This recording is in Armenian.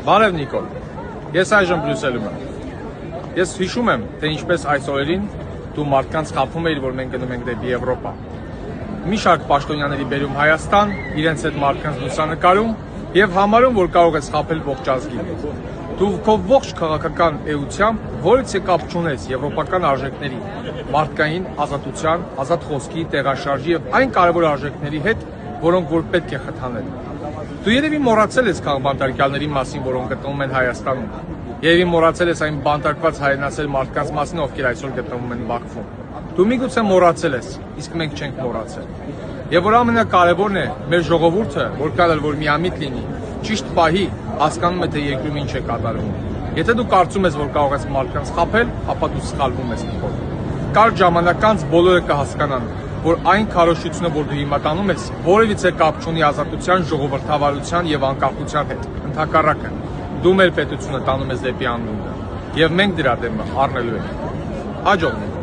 Բարև Նիկոլ, ես այժմ Բրյուսելում եմ։ Ես հիշում եմ, թե ինչպես այս օրերին դու մարդկանց խաբում էիր, որ մենք գնում ենք դեպի Եվրոպա։ Մի շարք պաշտոնյաների բերում Հայաստան, իրենց հետ մարդկանց լուսանկարում եւ համարում, որ կարող ես խաբել ողջ ազգին։ Դու քո ողջ քաղաքական էությամբ որից կապ չունես եվրոպական արժեքների, մարդկային ազատության, ազատ խոսքի, տեղաշարժի եւ այն կարևոր արժեքների հետ, որոնք որ պետք է խթանել։ Դու երևի մոռացել ես քաղաքբանտարկյալների մասին, որոնք գտնվում են Հայաստանում։ Երևի մոռացել ես այն բանտարկված հայրենասեր մարդկանց մասին, ովքեր այսօր գտնվում են Բաքվում։ Դու միգուցե մոռացել ես, իսկ մենք չենք մոռացել։ Եվ որ ամենակարևորն է, մեր ժողովուրդը, որքան էլ որ միամիտ լինի, ճիշտ պահի հասկանում է, թե երկրում ինչ է կատարվում։ Եթե դու կարծում ես, որ կարող ես մարդկանց խաբել, ապա դու սխալվում ես, Նիկոլ։ Կարճ ժամանակ անց բոլորը կհասկանան, որ այն քարոզությունը, որ դու հիմա տանում ես, որևիցե կապ չունի ազատության, ժողովրդավարության եւ անկախության հետ։ Ընդհակառակը, դու մեր պետությունը տանում ես դեպի անունը, եւ մենք դրա դեմը առնելու ենք։ Հաջող լինի։